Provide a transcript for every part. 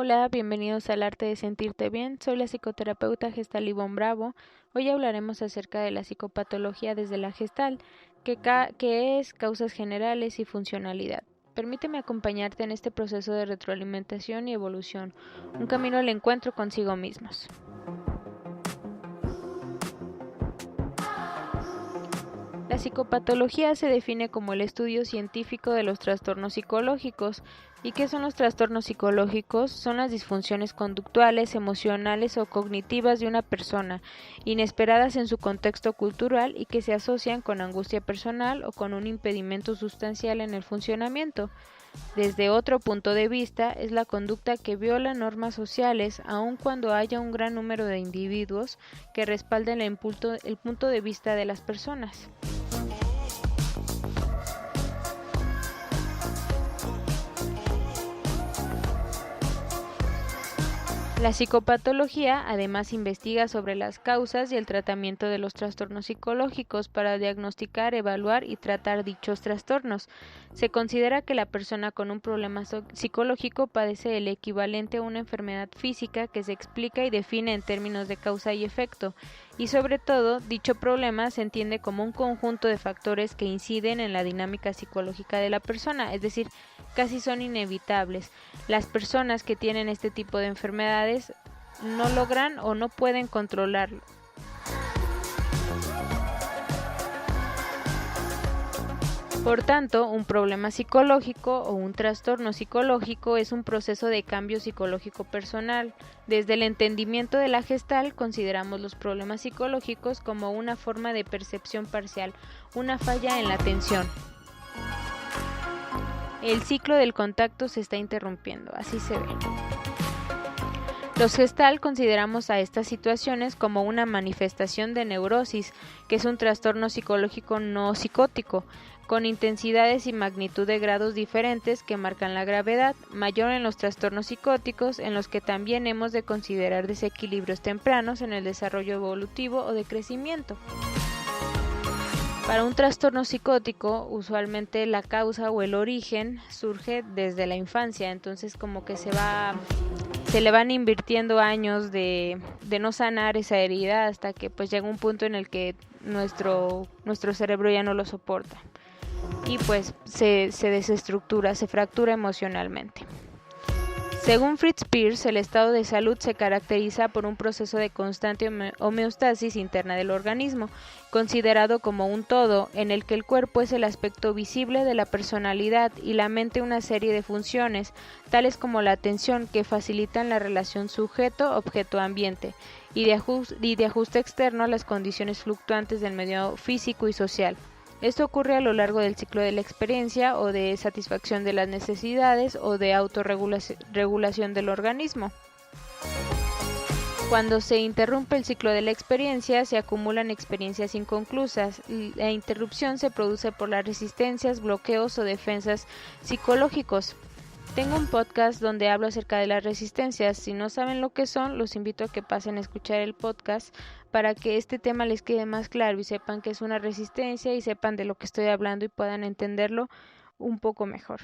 Hola, bienvenidos al Arte de Sentirte Bien. Soy la psicoterapeuta Gestal Ivonne Bravo. Hoy hablaremos acerca de la psicopatología desde la Gestal, que es causas generales y funcionalidad. Permíteme acompañarte en este proceso de retroalimentación y evolución, un camino al encuentro consigo mismos. La psicopatología se define como el estudio científico de los trastornos psicológicos. ¿Y qué son los trastornos psicológicos? Son las disfunciones conductuales, emocionales o cognitivas de una persona, inesperadas en su contexto cultural y que se asocian con angustia personal o con un impedimento sustancial en el funcionamiento. Desde otro punto de vista, es la conducta que viola normas sociales, aun cuando haya un gran número de individuos que respalden el punto de vista de las personas. La psicopatología además investiga sobre las causas y el tratamiento de los trastornos psicológicos para diagnosticar, evaluar y tratar dichos trastornos. Se considera que la persona con un problema psicológico padece el equivalente a una enfermedad física que se explica y define en términos de causa y efecto, y sobre todo, dicho problema se entiende como un conjunto de factores que inciden en la dinámica psicológica de la persona, es decir, casi son inevitables. Las personas que tienen este tipo de enfermedades no logran o no pueden controlarlo. Por tanto, un problema psicológico o un trastorno psicológico es un proceso de cambio psicológico personal. Desde el entendimiento de la Gestalt, consideramos los problemas psicológicos como una forma de percepción parcial, una falla en la atención. El ciclo del contacto se está interrumpiendo, así se ve. Los Gestalt consideramos a estas situaciones como una manifestación de neurosis, que es un trastorno psicológico no psicótico, con intensidades y magnitud de grados diferentes que marcan la gravedad, mayor en los trastornos psicóticos, en los que también hemos de considerar desequilibrios tempranos en el desarrollo evolutivo o de crecimiento. Para un trastorno psicótico, usualmente la causa o el origen surge desde la infancia, entonces como que se le van invirtiendo años de no sanar esa herida hasta que pues llega un punto en el que nuestro cerebro ya no lo soporta y pues se desestructura, se fractura emocionalmente. Según Fritz Perls, el estado de salud se caracteriza por un proceso de constante homeostasis interna del organismo, considerado como un todo, en el que el cuerpo es el aspecto visible de la personalidad y la mente una serie de funciones, tales como la atención, que facilitan la relación sujeto-objeto-ambiente, y de ajuste externo a las condiciones fluctuantes del medio físico y social. Esto ocurre a lo largo del ciclo de la experiencia o de satisfacción de las necesidades o de autorregulación del organismo. Cuando se interrumpe el ciclo de la experiencia, se acumulan experiencias inconclusas. La interrupción se produce por las resistencias, bloqueos o defensas psicológicos. Tengo un podcast donde hablo acerca de las resistencias. Si no saben lo que son, los invito a que pasen a escuchar el podcast para que este tema les quede más claro y sepan que es una resistencia y sepan de lo que estoy hablando y puedan entenderlo un poco mejor.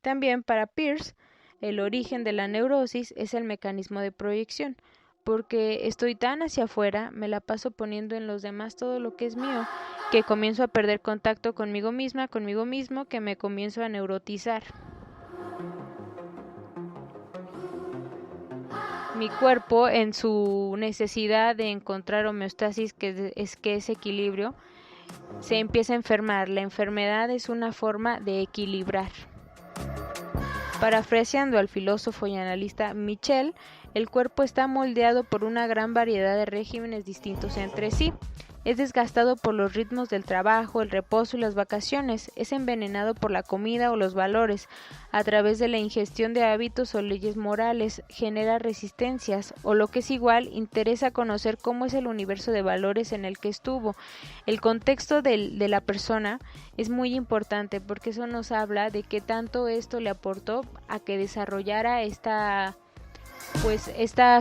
También para Perls, el origen de la neurosis es el mecanismo de proyección, porque estoy tan hacia afuera, me la paso poniendo en los demás todo lo que es mío, que comienzo a perder contacto conmigo misma, conmigo mismo, que me comienzo a neurotizar. Mi cuerpo, en su necesidad de encontrar homeostasis, que es equilibrio, se empieza a enfermar. La enfermedad es una forma de equilibrar. Parafraseando al filósofo y analista Michel, el cuerpo está moldeado por una gran variedad de regímenes distintos entre sí. Es desgastado por los ritmos del trabajo, el reposo y las vacaciones. Es envenenado por la comida o los valores. A través de la ingestión de hábitos o leyes morales, genera resistencias, o lo que es igual, interesa conocer cómo es el universo de valores en el que estuvo. El contexto de la persona es muy importante porque eso nos habla de qué tanto esto le aportó a que desarrollara esta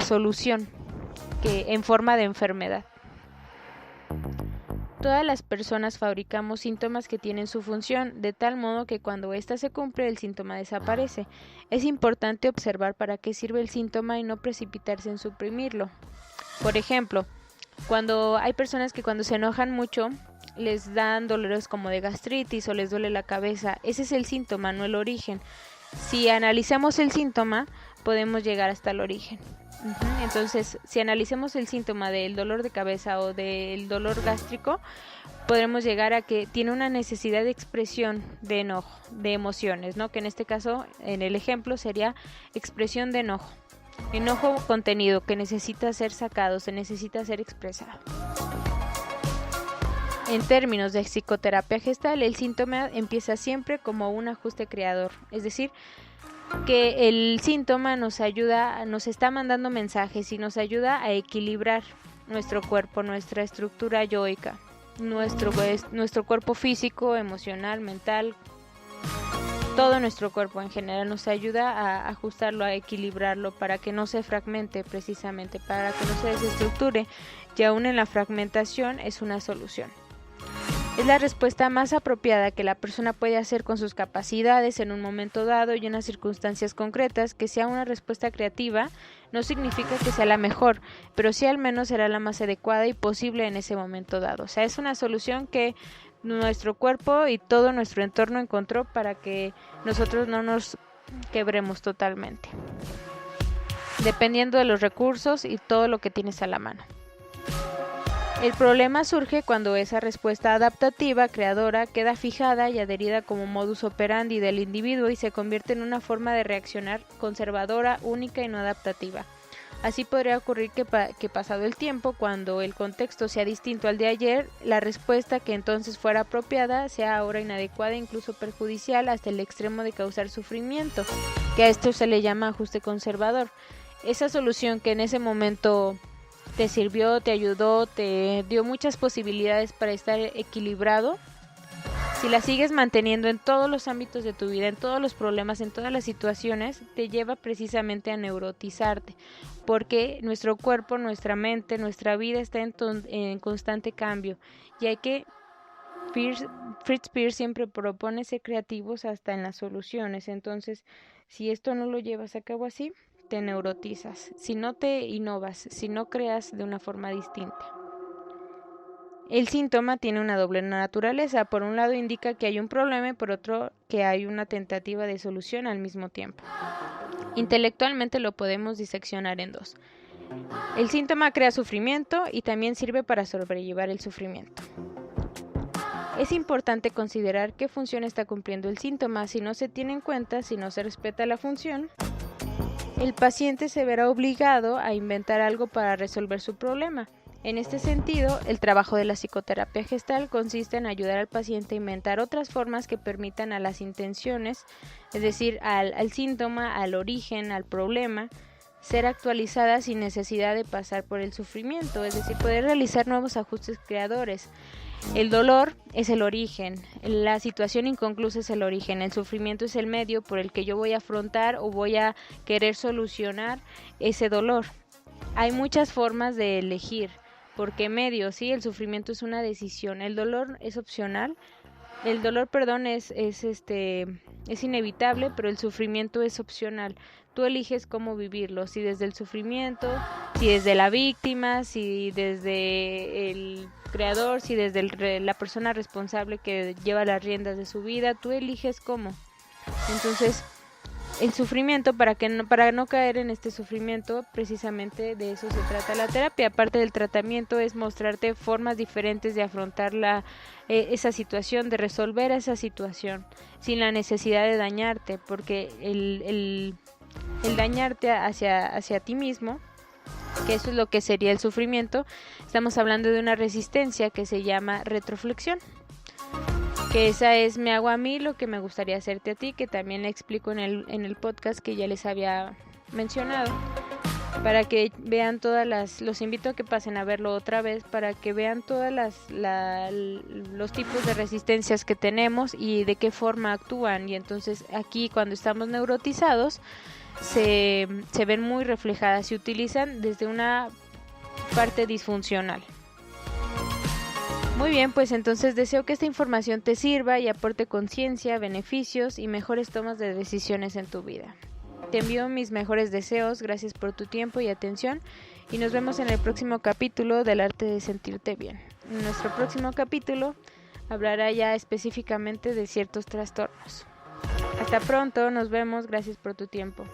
solución que en forma de enfermedad. Todas las personas fabricamos síntomas que tienen su función, de tal modo que cuando ésta se cumple, el síntoma desaparece. Es importante observar para qué sirve el síntoma y no precipitarse en suprimirlo. Por ejemplo, cuando hay personas que cuando se enojan mucho, les dan dolores como de gastritis o les duele la cabeza, ese es el síntoma, no el origen. Si analizamos el síntoma, podemos llegar hasta el origen. Entonces, si analizamos el síntoma del dolor de cabeza o del dolor gástrico, podremos llegar a que tiene una necesidad de expresión de enojo, de emociones, ¿no? Que en este caso, en el ejemplo, sería expresión de enojo. Enojo contenido que necesita ser sacado, se necesita ser expresado. En términos de psicoterapia gestal, el síntoma empieza siempre como un ajuste creador, es decir, que el síntoma nos está mandando mensajes y nos ayuda a equilibrar nuestro cuerpo, nuestra estructura yoica, nuestro cuerpo físico, emocional, mental, todo nuestro cuerpo en general nos ayuda a ajustarlo, a equilibrarlo para que no se fragmente precisamente, para que no se desestructure, y aún en la fragmentación es una solución. Es la respuesta más apropiada que la persona puede hacer con sus capacidades en un momento dado y en unas circunstancias concretas. Que sea una respuesta creativa no significa que sea la mejor, pero sí al menos será la más adecuada y posible en ese momento dado. O sea, es una solución que nuestro cuerpo y todo nuestro entorno encontró para que nosotros no nos quebremos totalmente, dependiendo de los recursos y todo lo que tienes a la mano. El problema surge cuando esa respuesta adaptativa, creadora, queda fijada y adherida como modus operandi del individuo y se convierte en una forma de reaccionar conservadora, única y no adaptativa. Así podría ocurrir que pasado el tiempo, cuando el contexto sea distinto al de ayer, la respuesta que entonces fuera apropiada sea ahora inadecuada e incluso perjudicial hasta el extremo de causar sufrimiento, que a esto se le llama ajuste conservador. Esa solución que en ese momento te sirvió, te ayudó, te dio muchas posibilidades para estar equilibrado, si la sigues manteniendo en todos los ámbitos de tu vida, en todos los problemas, en todas las situaciones, te lleva precisamente a neurotizarte, porque nuestro cuerpo, nuestra mente, nuestra vida está en constante cambio, y hay que Fritz Perls siempre propone ser creativos hasta en las soluciones. Entonces, si esto no lo llevas a cabo así, te neurotizas, si no te innovas, si no creas de una forma distinta. El síntoma tiene una doble naturaleza. Por un lado indica que hay un problema y por otro que hay una tentativa de solución al mismo tiempo. Intelectualmente lo podemos diseccionar en dos. El síntoma crea sufrimiento y también sirve para sobrellevar el sufrimiento. Es importante considerar qué función está cumpliendo el síntoma. Si no se tiene en cuenta, si no se respeta la función, el paciente se verá obligado a inventar algo para resolver su problema. En este sentido, el trabajo de la psicoterapia gestal consiste en ayudar al paciente a inventar otras formas que permitan a las intenciones, es decir, al síntoma, al origen, al problema, ser actualizadas sin necesidad de pasar por el sufrimiento, es decir, poder realizar nuevos ajustes creadores. El dolor es el origen, la situación inconclusa es el origen, el sufrimiento es el medio por el que yo voy a afrontar o voy a querer solucionar ese dolor. Hay muchas formas de elegir por qué medio, ¿sí? El sufrimiento es una decisión, el dolor es opcional, el dolor, es inevitable, pero el sufrimiento es opcional. Tú eliges cómo vivirlo, si desde el sufrimiento, si desde la víctima, si desde el creador, si desde la persona responsable que lleva las riendas de su vida, tú eliges cómo. Entonces, el sufrimiento, para no caer en este sufrimiento, precisamente de eso se trata la terapia. Aparte del tratamiento es mostrarte formas diferentes de afrontar esa situación, de resolver esa situación, sin la necesidad de dañarte, porque el dañarte hacia ti mismo, que eso es lo que sería el sufrimiento, estamos hablando de una resistencia que se llama retroflexión, que esa es me hago a mí lo que me gustaría hacerte a ti, que también le explico en el podcast que ya les había mencionado, para que vean los invito a que pasen a verlo otra vez, para que vean todas los tipos de resistencias que tenemos y de qué forma actúan. Y entonces aquí, cuando estamos neurotizados, se ven muy reflejadas, se utilizan desde una parte disfuncional. Muy bien, pues entonces deseo que esta información te sirva y aporte conciencia, beneficios y mejores tomas de decisiones en tu vida. Te envío mis mejores deseos, gracias por tu tiempo y atención y nos vemos en el próximo capítulo del arte de sentirte bien. En nuestro próximo capítulo hablará ya específicamente de ciertos trastornos. Hasta pronto, nos vemos, gracias por tu tiempo.